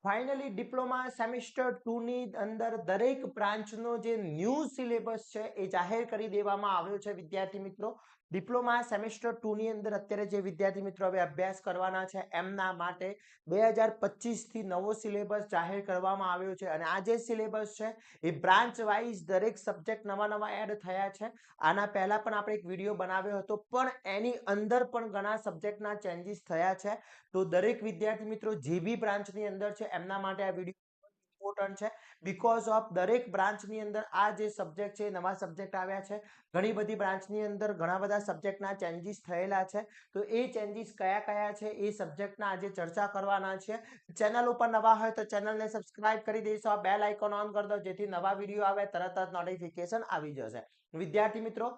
Finally diploma semester 2 ની અંદર દરેક બ્રાન્ચનો જે ન્યૂ સિલેબસ છે એ જાહેર કરી દેવામાં આવ્યો છે વિદ્યાર્થી મિત્રો। ડિપ્લોમા સેમિસ્ટર 2 ની અંદર અત્યારે જે વિદ્યાર્થી મિત્રો હવે અભ્યાસ કરવાના છે એમના માટે 2025 થી નવો સિલેબસ જાહેર કરવામાં આવ્યો છે અને આ જે સિલેબસ છે એ બ્રાન્ચ વાઇઝ દરેક સબ્જેક્ટ નવા નવા એડ થયા છે। આના પહેલા પણ આપણે એક વિડીયો બનાવ્યો હતો પણ એની અંદર પણ ઘણા સબ્જેક્ટના ચેન્જીસ થયા છે। તો દરેક વિદ્યાર્થી મિત્રો જે બી બ્રાન્ચની અંદર છે એમના માટે આ વિડીયો ઇમ્પોર્ટન્ટ છે બીકોઝ ઓફ દરેક બ્રાન્ચની અંદર આ જે સબ્જેક્ટ છે નવા સબ્જેક્ટ આવ્યા છે। ઘણી બધી બ્રાન્ચની અંદર ઘણા બધા સબ્જેક્ટના ચેન્જીસ થયેલા છે તો એ ચેન્જીસ કયા કયા છે એ સબ્જેક્ટના આજે ચર્ચા કરવાના છે। ચેનલ ઉપર નવા હોય તો ચેનલને સબસ્ક્રાઇબ કરી દેશો, બેલ આઇકોન ઓન કરી દો જેથી નવા વિડીયો આવે તરત જ નોટિફિકેશન આવી જશે। વિદ્યાર્થી મિત્રો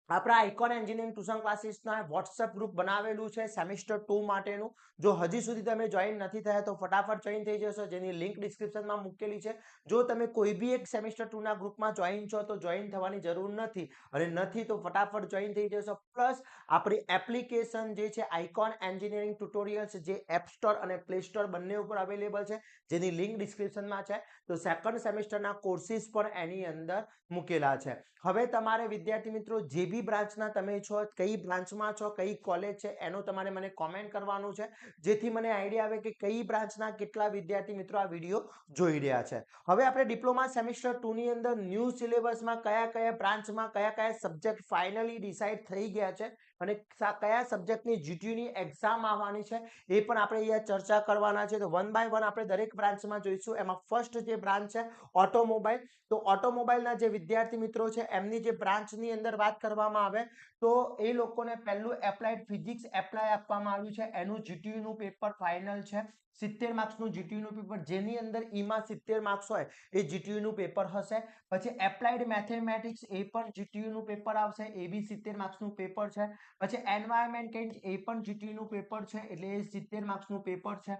આપણા આઇકોન એન્જિનિયરિંગ ટ્યુશન ક્લાસીસના વોટ્સએપ ગ્રુપ બનાવેલું છે સેમિસ્ટર 2 માટેનું। જો હજી સુધી તમે જોઈન નથી થયા તો ફટાફટ જોઈન થઈ જશો જેની લિંક ડિસ્ક્રિપ્શનમાં મૂકેલી છે। જો તમે કોઈ બી એક સેમિસ્ટર 2 ના ગ્રુપમાં જોઈન છો તો જોઈન થવાની જરૂર નથી અને નથી તો ફટાફટ જોઈન થઈ જશો। પ્લસ આપણી એપ્લિકેશન જે છે આઇકોન એન્જિનિયરિંગ ટ્યુટોરિયલ્સ જે એપ સ્ટોર અને પ્લે સ્ટોર બંને ઉપર અવેલેબલ છે જેની લિંક ડિસ્ક્રિપ્શનમાં છે। તો સેકન્ડ સેમિસ્ટરના કોર્સિસ પણ એની અંદર મૂકેલા છે। હવે તમારે વિદ્યાર્થી મિત્રો જે બી બ્રાન્ચના તમે છો, કઈ બ્રાન્ચમાં છો, કઈ કોલેજ છે એનો તમારે મને કોમેન્ટ કરવાનું છે જેથી મને આઈડિયા આવે કે કઈ બ્રાન્ચના કેટલા વિદ્યાર્થી મિત્રો આ વિડીયો જોઈ રહ્યા છે। હવે આપણે ડિપ્લોમા સેમિસ્ટર 2 ની અંદર ન્યૂ સિલેબસમાં કયા કયા બ્રાન્ચમાં કયા કયા સબ્જેક્ટ ફાઇનલી ડિસાઈડ થઈ ગયા છે અને કયા સબ્જેક્ટની જીટીયુની એક્ઝામ આવવાની છે એ પણ આપણે અહીંયા ચર્ચા કરવાના છે। તો વન બાય વન આપણે દરેક બ્રાન્ચમાં જોઈશું। એમાં ફર્સ્ટ જે બ્રાન્ચ છે ઓટોમોબાઈલ, તો ઓટોમોબાઈલના જે વિદ્યાર્થી મિત્રો છે એમની જે બ્રાન્ચની અંદર વાત કરવામાં આવે તો એ લોકોને પહેલું એપ્લાઇડ ફિઝિક્સ એપ્લાય આપવામાં આવ્યું છે। એનું જીટીયુ નું પેપર ફાઇનલ છે 70 માર્ક્સનું જીટીયુ નું પેપર જેની અંદર ઈમાં 70 માર્ક્સ હોય એ જીટીયુ નું પેપર હશે। પછી એપ્લાઇડ મેથેમેટિક્સ એ પણ જીટીયુ નું પેપર આવશે એ બી 70 માર્ક્સનું પેપર છે। પછી એન્વાયરમેન્ટ એ પણ જીટીયુ નું પેપર છે એટલે એ 70 માર્ક્સનું પેપર છે।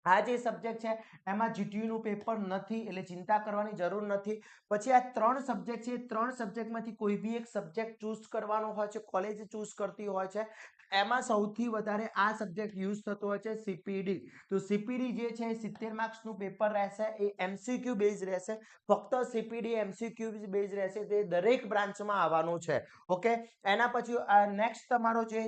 આ જે સબ્જેક્ટ છે એમાં જીટીયુ નું પેપર નથી એટલે ચિંતા કરવાની જરૂર નથી। પછી આ ત્રણ સબ્જેક્ટ છે, ત્રણ સબ્જેક્ટમાંથી કોઈ બી એક સબ્જેક્ટ ચૂઝ કરવાનો હોય છે, કોલેજ ચૂઝ કરતી હોય છે। એમાં સૌથી વધારે આ સબ્જેક્ટ યુઝ થતો હોય છે સીપીડી। તો સીપીડી જે છે 70 માર્ક્સનું પેપર રહેશે એ એમસીક્યુ બેઝ રહેશે। ફક્ત સીપીડી એમસીક્યુ બેઝ રહેશે તે દરેક બ્રાન્ચમાં આવવાનું છે। ઓકે, એના પછી નેક્સ્ટ તમારો જે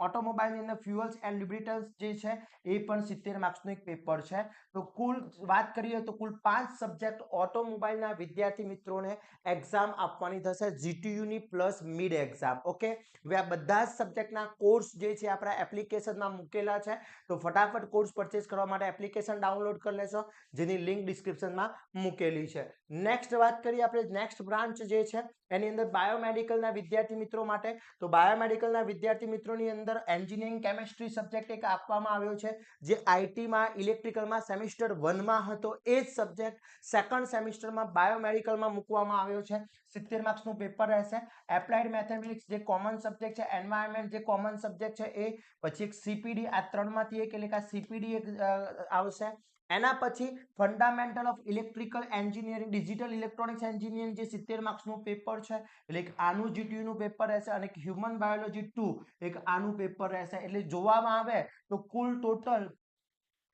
ઓટોમોબાઈલની અંદર ફ્યુઅલ્સ એન્ડ લ્યુબ્રિકન્ટ્સ જે છે એ પણ 70 માર્ક્સનું એક પેપર છે। તો કુલ વાત કરીએ તો કુલ 5 સબ્જેક્ટ ઓટોમોબાઈલના વિદ્યાર્થી મિત્રોને એક્ઝામ આપવાની થશે જીટીયુની પ્લસ મિડ એક્ઝામ। ઓકે, હવે આ બધા જ સબ્જેક્ટના કોર્સ જે છે આપણા એપ્લિકેશનમાં મૂકેલા છે તો ફટાફટ કોર્સ પરચેસ કરવા માટે એપ્લિકેશન ડાઉનલોડ કરી લેશો જેની લિંક ડિસ્ક્રિપ્શનમાં મૂકેલી છે। નેક્સ્ટ વાત કરીએ આપણે નેક્સ્ટ બ્રાન્ચ જે છે એની અંદર બાયોમેડિકલના વિદ્યાર્થી મિત્રો માટે। તો બાયોમેડિકલના વિદ્યાર્થી મિત્રોની અંદર એન્જિનિયરિંગ કેમિસ્ટ્રી સબ્જેક્ટ એક આપવામાં આવ્યો છે જે આઈટીમાં ઇલેક્ટ્રિકલમાં સેમિસ્ટર 1 માં હતો એ જ સબ્જેક્ટ સેકન્ડ સેમિસ્ટરમાં બાયોમેડિકલમાં મૂકવામાં આવ્યો છે। 70 માર્ક્સનું પેપર રહેશે। એપ્લાઇડ મેથેમેટિક્સ જે કોમન સબ્જેક્ટ છે, એન્વાયરમેન્ટ જે કોમન સબ્જેક્ટ છે એ, પછી એક સીપીડી, આ ત્રણમાંથી એક એટલે કે સીપીડી એક આવશે। એના પછી fundamental of electrical engineering digital electronics engineering જે 70 માર્ક્સનું પેપર છે એટલે આનું જીટીયુ નું પેપર રહેશે અને હ્યુમન બાયોલોજી 2 એક આનું પેપર રહેશે। એટલે જોવામાં આવે તો કુલ ટોટલ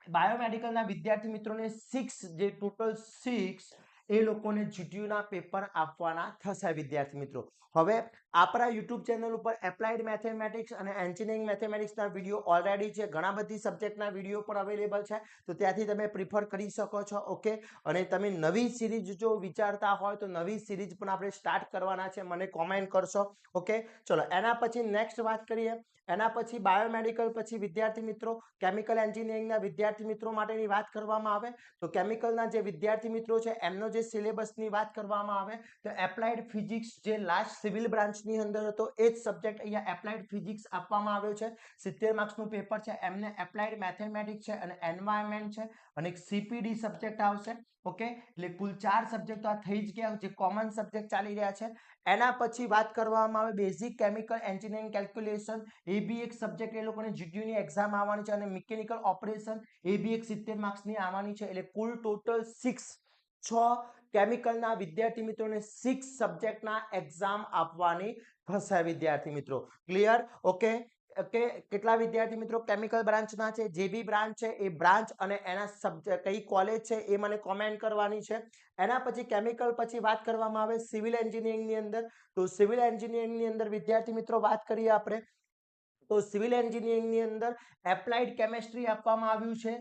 બાયોમેડિકલના વિદ્યાર્થી મિત્રોને 6 જે ટોટલ 6 એ લોકોને જીટીયુના પેપર આપવાના થશે વિદ્યાર્થી મિત્રો। હવે આપણા યુટ્યુબ ચેનલ ઉપર એપ્લાઇડ મેથેમેટિક્સ અને એન્જિનિયરિંગ મેથેમેટિક્સના વિડીયો ઓલરેડી છે, ઘણા બધી સબ્જેક્ટના વિડીયો પણ અવેલેબલ છે તો ત્યાંથી તમે પ્રિફર કરી શકો છો। ઓકે, અને તમે નવી સિરીઝ જો વિચારતા હોય તો નવી સિરીઝ પણ આપણે સ્ટાર્ટ કરવાના છે, મને કોમેન્ટ કરશો। ઓકે, ચલો એના પછી નેક્સ્ટ વાત કરીએ। એના પછી બાયોમેડિકલ પછી વિદ્યાર્થી મિત્રો કેમિકલ એન્જિનિયરિંગના વિદ્યાર્થી મિત્રો માટેની વાત કરવામાં આવે તો કેમિકલના જે વિદ્યાર્થી મિત્રો છે એમનો જે સિલેબસની વાત કરવામાં આવે તો એપ્લાઇડ ફિઝિક્સ જે લાસ્ટ સિવિલ બ્રાન્ચની અંદર હતો એ જ સબ્જેક્ટ અહીંયા એપ્લાઇડ ફિઝિક્સ આપવામાં આવ્યો છે। 70 માર્ક્સનું પેપર છે। એમને એપ્લાઇડ મેથેમેટિક્સ છે અને એન્વાયરમેન્ટ છે અને એક સીપીડી સબ્જેક્ટ આવશે। ઓકે, એટલે કુલ 4 સબ્જેક્ટ તો આ થઈ જ ગયા જે કોમન સબ્જેક્ટ ચાલી રહ્યા છે। એના પછી વાત કરવામાં આવે બેઝિક કેમિકલ એન્જિનિયરિંગ કેલ્ક્યુલેશન એ બી એક સબ્જેક્ટ એ લોકોને જીટીયુની એક્ઝામ આવવાની છે અને મિકેનિકલ ઓપરેશન એ બી એક 70 માર્ક્સની આવવાની છે। એટલે કુલ ટોટલ 6 કેમિકલના વિદ્યાર્થી મિત્રોને 6 સબ્જેક્ટના એક્ઝામ આપવાની થશે વિદ્યાર્થી મિત્રો। ક્લિયર? ઓકે, કે કેટલા વિદ્યાર્થી મિત્રો કેમિકલ બ્રાન્ચના છે, જે બી બ્રાન્ચ છે એ બ્રાન્ચ અને એના સબ્જેક્ટ કઈ કોલેજ છે એ મને કોમેન્ટ કરવાની છે. એના પછી કેમિકલ પછી વાત કરવામાં આવે સિવિલ એન્જિનિયરિંગની અંદર, તો સિવિલ એન્જિનિયરિંગની અંદર વિદ્યાર્થી મિત્રો વાત કરીએ આપણે તો સિવિલ એન્જિનિયરિંગની અંદર એપ્લાઇડ કેમેસ્ટ્રી આપવામાં આવ્યું છે.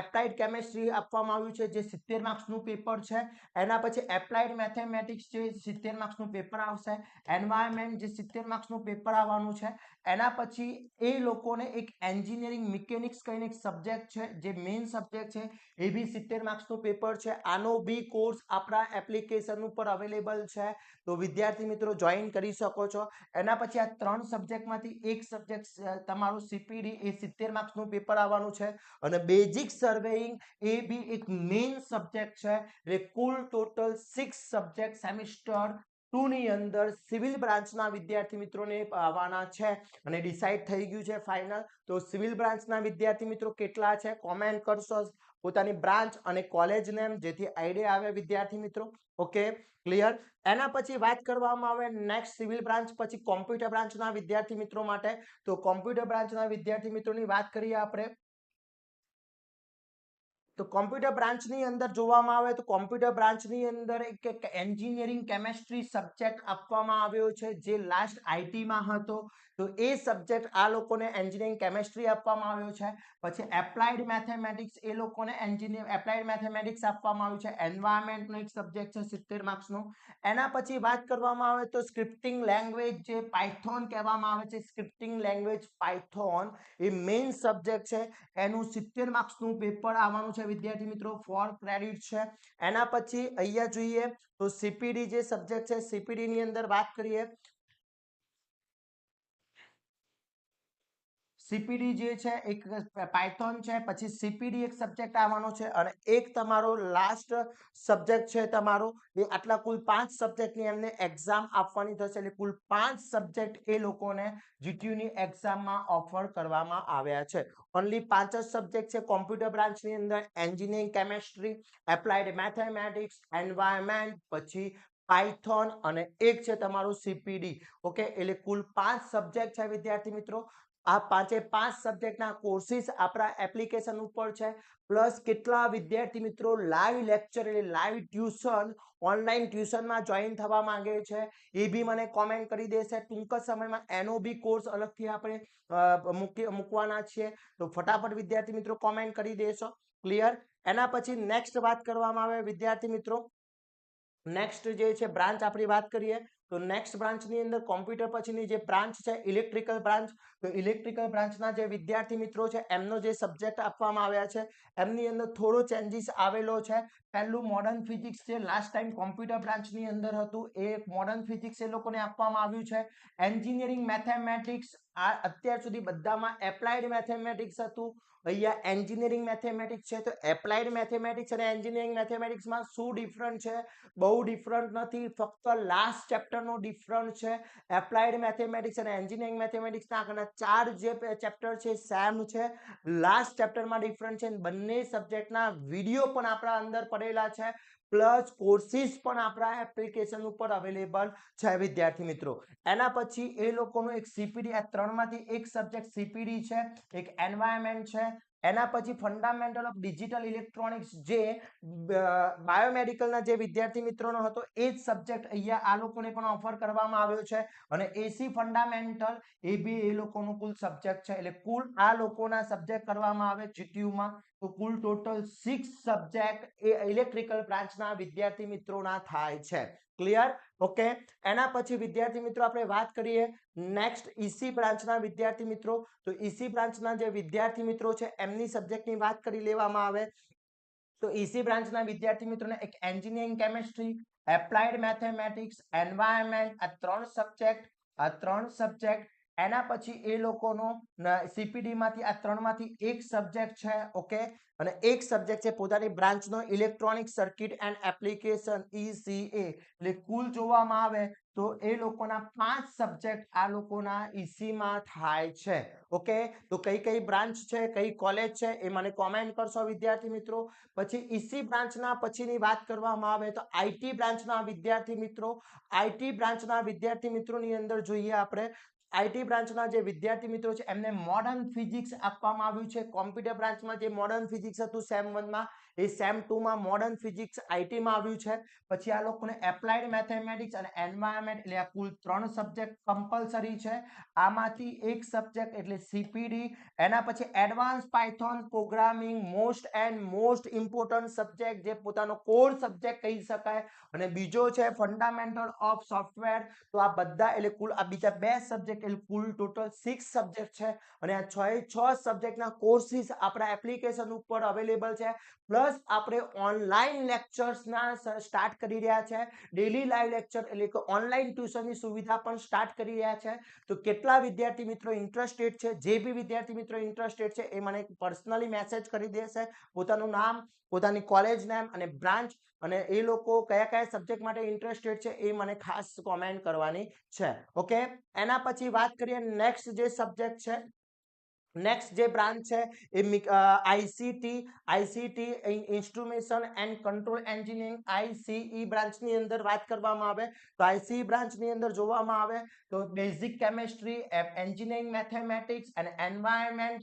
એપ્લાઇડ કેમેસ્ટ્રી આપવામાં આવ્યું છે જે 70 માર્ક્સનું પેપર છે. એના પછી એપ્લાઇડ મેથેમેટિક્સ જે 70 માર્ક્સનું પેપર આવશે. એન્વાયરમેન્ટ જે 70 માર્ક્સનું પેપર આવવાનું છે. એના પછી એ લોકોને એક એન્જિનિયરિંગ મિકેનિક્સ કરીને એક સબ્જેક્ટ છે જે મેઇન સબ્જેક્ટ છે, એ બી 70 માર્ક્સનું પેપર છે. આનો બી કોર્સ આપણા એપ્લિકેશન ઉપર અવેલેબલ છે, તો વિદ્યાર્થી મિત્રો જોઈન કરી શકો છો. એના પછી આ 3 સબ્જેક્ટમાંથી એક સબ્જેક્ટ તમારું સીપીડી એ 70 માર્ક્સનું પેપર આવવાનું છે અને બેઝિક સર્વેઇંગ એ બી એક મેઇન સબ્જેક્ટ છે. એટલે કુલ ટોટલ 6 સબ્જેક્ટ સેમિસ્ટર 2 ની અંદર સિવિલ બ્રાન્ચના વિદ્યાર્થી મિત્રોને આવવાના છે અને ડિસાઈડ થઈ ગયું છે ફાઇનલ. તો સિવિલ બ્રાન્ચના વિદ્યાર્થી મિત્રો કેટલા છે કોમેન્ટ કરશો પોતાની બ્રાન્ચ અને કોલેજ નેમ, જેથી આઈડિયા આવે વિદ્યાર્થી મિત્રો. Okay, clear. એના પછી વાત કરવામાં આવે નેક્સ્ટ સિવિલ બ્રાન્ચ પછી કોમ્પ્યુટર બ્રાન્ચના વિદ્યાર્થી મિત્રો માટે, તો કોમ્પ્યુટર બ્રાન્ચના વિદ્યાર્થી મિત્રોની વાત કરીએ આપણે તો કોમ્પ્યુટર બ્રાન્ચની અંદર જોવામાં આવે તો કોમ્પ્યુટર બ્રાન્ચની અંદર એક એન્જિનિયરિંગ કેમેસ્ટ્રી સબ્જેક્ટ આપવામાં આવ્યો છે જે લાસ્ટ આઈટીમાં હતો, તો એ સબ્જેક્ટ આ લોકોને એન્જિનિયરિંગ કેમેસ્ટ્રી આપવામાં આવ્યો છે. પછી એપ્લાઇડ મેથેમેટિક્સ એ લોકોને એપ્લાઇડ મેથેમેટિક્સ આપવામાં આવ્યું છે. એન્વાયરમેન્ટનો એક સબ્જેક્ટ છે 70 માર્ક્સનો. એના પછી વાત કરવામાં આવે તો સ્ક્રિપ્ટિંગ લેંગ્વેજ જે પાયથોન કહેવામાં આવે છે, સ્ક્રિપ્ટિંગ લેંગ્વેજ પાયથોન એ મેઇન સબ્જેક્ટ છે. એનું 70 માર્ક્સનું પેપર આવવાનું છે વિદ્યાર્થી મિત્રો, ફોર ક્રેડિટ છે. એના પછી અહીંયા જોઈએ તો સીપીડી જે સબ્જેક્ટ છે, સીપીડી ની અંદર વાત કરીએ સીપીડી જે છે એક પાયથોન છે, પછી સીપીડી એક સબ્જેક્ટ આવવાનો છે અને એક તમારો લાસ્ટ સબ્જેક્ટ છે તમારો એ આટલા કુલ 5 સબ્જેક્ટની એમને એક્ઝામ આપવાની થશે. એટલે કુલ 5 સબ્જેક્ટ એ લોકોને જીટીયુની એક્ઝામમાં ઓફર કરવામાં આવ્યા છે. ઓનલી 5 જ સબ્જેક્ટ છે કોમ્પ્યુટર બ્રાન્ચની અંદર, engineering chemistry, applied mathematics, environment, પછી પાયથોન અને એક છે તમારું સીપીડી. ઓકે, એટલે કુલ 5 સબ્જેક્ટ છે વિદ્યાર્થી મિત્રો. આ 5 સબ્જેક્ટના કોર્સિસ આપણા એપ્લિકેશન ઉપર છે. પ્લસ કેટલા વિદ્યાર્થી મિત્રો લાઈવ લેક્ચર એટલે લાઈવ ટ્યુશન ઓનલાઈન ટ્યુશનમાં જોઈન થવા માંગે છે એ બી મને કોમેન્ટ કરી દેશે. ટૂંક જ સમયમાં એનો બી કોર્સ અલગથી આપણે મૂકવાના છીએ, તો ફટાફટ વિદ્યાર્થી મિત્રો કોમેન્ટ કરી દેશો. ક્લિયર. એના પછી નેક્સ્ટ વાત કરવામાં આવે વિદ્યાર્થી મિત્રો, નેક્સ્ટ જે છે બ્રાન્ચ આપણી વાત કરીએ તો નેક્સ્ટ બ્રાન્ચની અંદર કોમ્પ્યુટર પછીની જે બ્રાન્ચ છે ઇલેક્ટ્રિકલ બ્રાન્ચ, તો ઇલેક્ટ્રિકલ બ્રાન્ચના જે વિદ્યાર્થી મિત્રો છે એમનો જે સબ્જેક્ટ આપવામાં આવ્યા છે એમની અંદર થોડો ચેન્જીસ આવેલો છે. પહેલું મોડર્ન ફિઝિક્સ જે લાસ્ટ ટાઈમ કોમ્પ્યુટર બ્રાન્ચની અંદર હતું એ મોડર્ન ફિઝિક્સ એ લોકોને આપવામાં આવ્યું છે. એન્જિનિયરિંગ મેથેમેટિક્સ આ અત્યાર સુધી બધામાં એપ્લાઇડ મેથેમેટિક્સ હતું, અહીંયા એન્જિનિયરિંગ મેથેમેટિક્સ છે. તો એપ્લાઇડ મેથેમેટિક્સ અને એન્જિનિયરિંગ મેથેમેટિક્સમાં શું ડિફરન્ટ છે? બહુ ડિફરન્ટ નથી, ફક્ત લાસ્ટ ચેપ્ટરનો ડિફરન્ટ છે. એપ્લાઇડ મેથેમેટિક્સ અને એન્જિનિયરિંગ મેથેમેટિક્સના આગળના 4 જે ચેપ્ટર છે સેમ છે. લાસ્ટ ચેપ્ટરમાં ડિફરન્ટ છે. બંને સબ્જેક્ટના વિડીયો પણ આપણા અંદર પડેલા છે, પ્લસ કોર્સિસ પણ આપણા એપ્લિકેશન ઉપર અવેલેબલ છે વિદ્યાર્થી મિત્રો. એના પછી એ લોકોનું એક સીપીડી, આ 3માંથી એક સબ્જેક્ટ સીપીડી છે, એક એન્વાયરમેન્ટ છે. એના પછી ફંડામેન્ટલ ઓફ ડિજિટલ ઇલેક્ટ્રોનિક્સ જે બાયોમેડિકલના જે વિદ્યાર્થી મિત્રોનો હતો એ જ સબ્જેક્ટ અહીંયા આ લોકોને પણ ઓફર કરવામાં આવ્યો છે અને એસી ફંડામેન્ટલ એ બી એ લોકોનું કુલ સબ્જેક્ટ છે. એટલે કુલ આ લોકોના સબ્જેક્ટ કરવામાં આવે જીટીયુમાં, તો કુલ ટોટલ 6 સબ્જેક્ટ એ ઇલેક્ટ્રિકલ બ્રાન્ચના વિદ્યાર્થી મિત્રોના થાય છે. ક્લિયર. ઓકે. એના પછી વિદ્યાર્થી મિત્રો આપણે વાત કરીએ નેક્સ્ટ ઈસી બ્રાન્ચના વિદ્યાર્થી મિત્રો, તો ઈસી બ્રાન્ચના જે વિદ્યાર્થી મિત્રો છે એમની સબ્જેક્ટની વાત કરી લેવામાં આવે તો ઈસી બ્રાન્ચના વિદ્યાર્થી મિત્રોને એક engineering chemistry, applied mathematics, environment આ ત્રણ સબ્જેક્ટ એના પછી એ લોકોનો સીપીડી માંથી આ 3માંથી એક સબ્જેક્ટ છે. ઓકે, અને એક સબ્જેક્ટ છે પોતાની બ્રાન્ચનો electronic circuit and application ECA. એટલે કુલ જોવામાં આવે તો એ લોકોના 5 સબ્જેક્ટ આ લોકોના ઈસીમાં થાય છે. ઓકે, તો કઈ કઈ બ્રાન્ચ છે, કઈ કોલેજ છે એ મને કોમેન્ટ કરશો વિદ્યાર્થી મિત્રો. પછી ઈસી બ્રાન્ચના પછીની વાત કરવામાં આવે તો આઈટી બ્રાન્ચના વિદ્યાર્થી મિત્રો, આઈટી બ્રાન્ચના વિદ્યાર્થી મિત્રોની અંદર જોઈએ આપણે આઈટી બ્રાન્ચના જે વિદ્યાર્થી મિત્રો છે એમને મોડર્ન ફિઝિક્સ આપવામાં આવ્યું છે. કોમ્પ્યુટર બ્રાન્ચમાં જે મોડર્ન ફિઝિક્સ હતું સેમ 1 માં એ સેમ 2 માં મોડર્ન ફિઝિક્સ આઈટી માં આવ્યું છે. પછી આ લોકોને એપ્લાઇડ મેથેમેટિક્સ અને એન્વાયરમેન્ટ એટલે આ કુલ 3 સબ્જેક્ટ કમ્પલસરી છે. આમાંથી એક સબ્જેક્ટ એટલે સીપીડી, એના પછી advance Python programming most important subject જે પોતાનો કોર સબ્જેક્ટ કહી શકાય, અને બીજો છે ફંડામેન્ટલ ઓફ સોફ્ટવેર. તો આ બધા એટલે કુલ આ બીજા બે સબ્જેક્ટ એટલે કુલ ટોટલ 6 સબ્જેક્ટ છે, અને આ 6 સબ્જેક્ટના કોર્સિસ આપણા એપ્લિકેશન ઉપર અવેલેબલ છે. પ્લસ આપણે ઓનલાઈન લેક્ચર્સના સ્ટાર્ટ કરી રહ્યા છે. ડેલી લાઈવ લેક્ચર એટલે કે ઓનલાઈન ટ્યુશનની સુવિધા પણ સ્ટાર્ટ કરી રહ્યા છે. તો કેટલા વિદ્યાર્થી મિત્રો ઇન્ટરેસ્ટેડ છે, જે બી વિદ્યાર્થી મિત્રો ઇન્ટરેસ્ટેડ છે એ મને પર્સનલી મેસેજ કરી દેશે, પોતાનું નામ, પોતાની કોલેજ નેમ અને બ્રાન્ચ, અને એ લોકો કયા કયા સબ્જેક્ટ માટે ઇન્ટરેસ્ટેડ છે એ મને ખાસ કોમેન્ટ કરવાની છે. ઓકે, એના પછી વાત કરીએ નેક્સ્ટ જે સબ્જેક્ટ છે, નેક્સ્ટ જે બ્રાન્ચ છે એ ICT instrumentation and control engineering ICE બ્રાન્ચની અંદર વાત કરવામાં આવે તો આઈસીઈ બ્રાન્ચની અંદર જોવામાં આવે તો બેઝિક કેમેસ્ટ્રી, એન્જિનિયરિંગ મેથેમેટિક્સ અને એન્વાયરમેન્ટ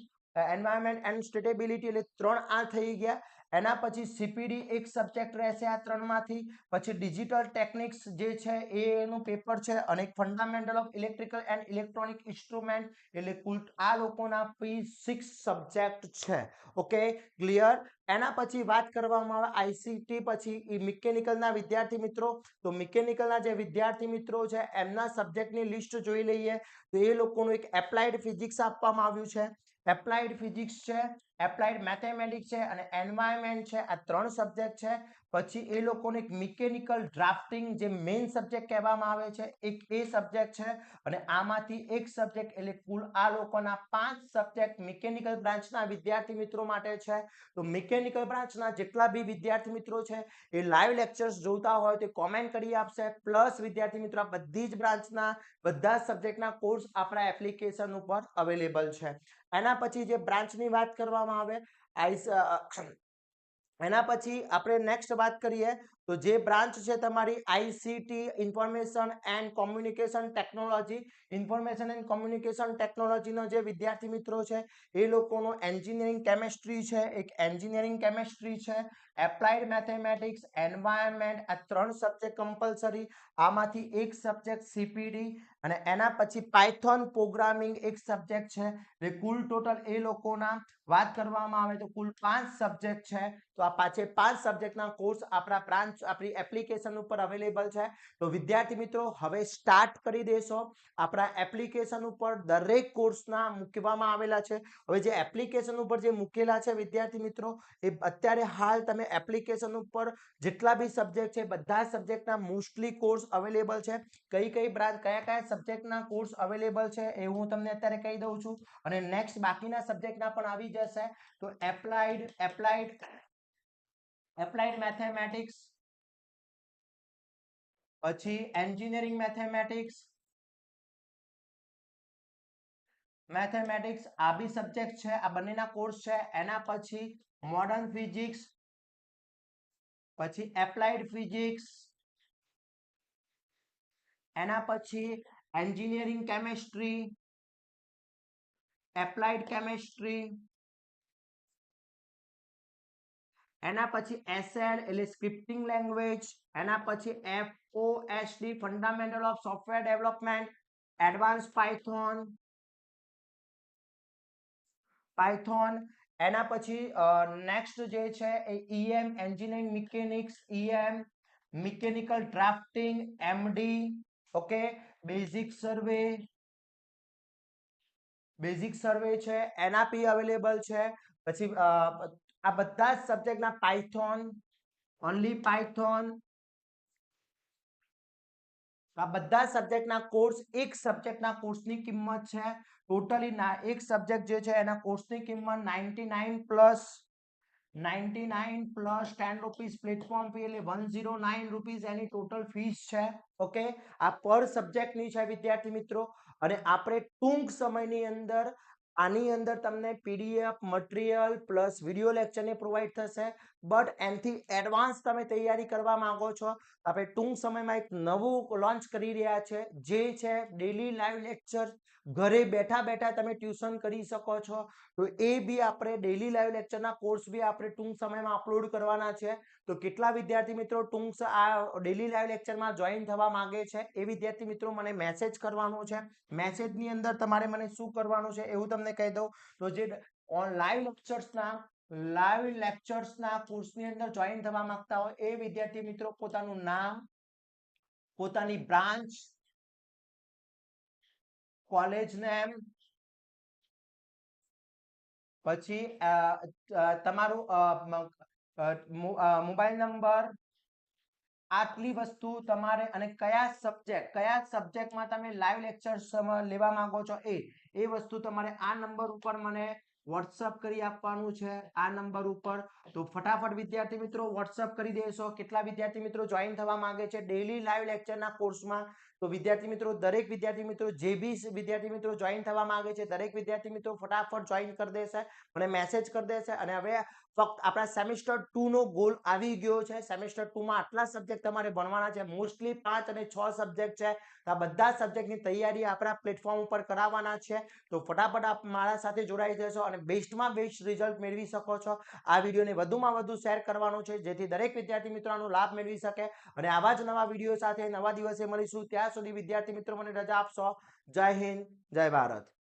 એન્ડ સ્ટેબિલિટી એટલે 3 આ થઈ ગયા. એના પછી સીપીડી એક સબ્જેક્ટ રહેશે આ 3 માંથી. પછી ડિજિટલ ટેકનિક્સ જે છે એ એનું પેપર છે, અને fundamental of electrical and electronic instrument એટલે કુલ આ લોકોના 6 સબ્જેક્ટ છે. Okay, clear. એના પછી વાત કરવામાં આવે આઈસીટી પછી મિકેનિકલના વિદ્યાર્થી મિત્રો, તો મિકેનિકલના જે વિદ્યાર્થી મિત્રો છે એમના સબ્જેક્ટની લિસ્ટ જોઈ લઈએ તો એ લોકોનું એક એપ્લાઇડ ફિઝિક્સ આપવામાં આવ્યું છે, એપ્લાઇડ ફિઝિક્સ છે, એપ્લાઇડ મેથેમેટિક્સ છે અને એન્વાયરમેન્ટ છે. આ 3 સબ્જેક્ટ છે. પછી એ લોકોને એક મિકેનિકલ ડ્રાફ્ટિંગ જે મેઇન સબ્જેક્ટ કહેવામાં આવે છે એક એ સબ્જેક્ટ છે, અને આમાંથી એક સબ્જેક્ટ એટલે કુલ આ લોકોના 5 સબ્જેક્ટ મિકેનિકલ બ્રાન્ચના વિદ્યાર્થી મિત્રો માટે છે. તો મિકેનિકલ બ્રાન્ચના જેટલા બી વિદ્યાર્થી મિત્રો છે એ લાઈવ લેક્ચર્સ જોતા હોય તો કોમેન્ટ કરી આપશે. પ્લસ વિદ્યાર્થી મિત્રો આ બધી જ બ્રાન્ચના બધા સબ્જેક્ટના કોર્સ આપણા એપ્લિકેશન ઉપર અવેલેબલ છે. એના પછી જે બ્રાન્ચની વાત કરવામાં આવે એના પછી આપણે નેક્સ્ટ વાત કરીએ તો જે બ્રાન્ચ છે તમારી ICT information and communication technology. Information and communication ટેકનોલોજીનો જે વિદ્યાર્થી મિત્રો છે એ લોકોનો એન્જિનિયરિંગ કેમેસ્ટ્રી છે, એક એન્જિનિયરિંગ કેમેસ્ટ્રી છે, એપ્લાઇડ મેથેમેટિક્સ, એન્વાયરમેન્ટ, આ 3 સબ્જેક્ટ કમ્પલસરી. આમાંથી એક સબ્જેક્ટ સીપીડી, અને એના પછી પાયથોન પ્રોગ્રામિંગ એક સબ્જેક્ટ છે. એટલે કુલ ટોટલ એ લોકોના વાત કરવામાં આવે તો કુલ 5 સબ્જેક્ટ છે. તો આ પાછે 5 સબ્જેક્ટના કોર્સ આપણા બ્રાન્ચ આપણી એપ્લિકેશન ઉપર અવેલેબલ છે. તો વિદ્યાર્થી મિત્રો હવે સ્ટાર્ટ કરી દેશો. આપણા એપ્લિકેશન ઉપર દરેક કોર્સના મૂકવામાં આવેલા છે. હવે જે એપ્લિકેશન ઉપર જે મૂકેલા છે વિદ્યાર્થી મિત્રો એ અત્યારે હાલ તમે એપ્લિકેશન ઉપર જેટલા બી સબ્જેક્ટ છે બધા સબ્જેક્ટના મોસ્ટલી કોર્સ અવેલેબલ છે. કઈ બ્રાન્ચ કયા સબ્જેક્ટના કોર્સ અવેલેબલ છે એ હું તમને અત્યારે કહી દઉં છું, અને નેક્સ્ટ બાકીના સબ્જેક્ટના પણ આવી જશે. તો એપ્લાઇડ મેથેમેટિક્સ, પછી એન્જિનિયરિંગ મેથેમેટિક્સ આ બી સબ્જેક્ટ છે, આ બંનેના કોર્સ છે. એના પછી મોડર્ન ફિઝિક્સ, પછી એપ્લાઇડ ફિઝિક્સ, એના પછી એન્જિનિયરિંગ કેમેસ્ટ્રી, એપ્લાઇડ કેમેસ્ટ્રી, એના પછી એસએલ એટલે સ્ક્રિપ્ટિંગ લેંગ્વેજ, એના પછી FOSD fundamental of software development, advance Python, એના પછી નેક્સ્ટ જે છે એ EM engineering mechanics, EM mechanical drafting, MD. Okay, basic survey છે એના પી અવેલેબલ છે. પછી આ બધા જ સબ્જેક્ટના પાયથોન, ઓનલી પાયથોન, આ બધા સબ્જેક્ટના કોર્સ એક સબ્જેક્ટના કોર્સની કિંમત છે ટોટલી એક સબ્જેક્ટ જે છે એના કોર્સની કિંમત 99 પ્લસ 10 રૂપીસ પ્લેટફોર્મ ફી એટલે 109 રૂપીસ એની ટોટલ ફીસ છે. ઓકે, આ પર સબ્જેક્ટની છે વિદ્યાર્થી મિત્રો, અને આપણે ટૂંક સમયની અંદર આની અંદર તમને PDF મટીરિયલ પ્લસ વિડિયો લેક્ચરને પ્રોવાઈડ થશે. બટ એનાથી એડવાન્સ તમે તૈયારી કરવા માંગો છો, આપણે ટૂંક સમયમાં એક નવું લોન્ચ કરી રહ્યા છે, જે છે ડેલી લાઈવ લેક્ચર. ઘરે બેઠા બેઠા તમે ટ્યુશન કરી શકો છો. તો એ બી આપણે ડેલી લાઈવ લેક્ચરના કોર્સ બી આપણે ટૂંક સમયમાં અપલોડ કરવાના છે. તો કેટલા વિદ્યાર્થી મિત્રો આ ડેલી લાઈવ લેક્ચરમાં જોઈન થવા માંગે છે એ વિદ્યાર્થી મિત્રો મને મેસેજ કરવાનો છે. મેસેજની અંદર તમારે મને શું કરવાનું છે એવું તમને કહી દઉં. તો જે લાઈવ લેક્ચર્સના કોર્સની અંદર જોઈન થવા માંગતા હોય એ વિદ્યાર્થી મિત્રો પોતાનું નામ, પોતાની બ્રાન્ચ, કોલેજ નેમ, પછી તમારું મોબાઈલ નંબર, આટલી વસ્તુ તમારે, અને કયા સબ્જેક્ટમાં તમે લાઈવ લેક્ચર્સ લેવા માંગો છો એ વસ્તુ તમારે આ નંબર ઉપર મને વોટ્સઅપ કરી આપવાનું છે. આ નંબર ઉપર તો ફટાફટ વિદ્યાર્થી મિત્રો વોટ્સઅપ કરી દેશો. કેટલા વિદ્યાર્થી મિત્રો જોઈન થવા માંગે છે ડેલી લાઈવ લેક્ચરના કોર્સમાં? તો વિદ્યાર્થી મિત્રો, દરેક વિદ્યાર્થી મિત્રો, જે બી વિદ્યાર્થી મિત્રો જોઈન થવા માંગે છે દરેક વિદ્યાર્થી મિત્રો ફટાફટ જોઈન કરી દેશે, મને મેસેજ કરી દેશે. અને હવે ફક્ત આપણા સેમિસ્ટર 2 નો ગોલ આવી ગયો છે. સેમિસ્ટર 2 માં આટલા સબ્જેક્ટ તમારે ભણવાના છે. મોસ્ટલી 5 અને 6 સબ્જેક્ટ છે. આ બધા સબ્જેક્ટની તૈયારી આપણા પ્લેટફોર્મ ઉપર કરાવવાના છે. તો ફટાફટ આપ મારા સાથે જોડાઈ જશો અને બેસ્ટમાં બેસ્ટ રિઝલ્ટ મેળવી શકો છો. આ વિડીયોને વધુમાં વધુ શેર કરવાનો છે, જેથી દરેક વિદ્યાર્થી મિત્રો આનો લાભ મેળવી શકે. અને આવા જ નવા વિડીયો સાથે નવા દિવસે મળીશું. ત્યાં સુધી વિદ્યાર્થી મિત્રો મને રજા આપશો. જય હિન્દ, જય ભારત.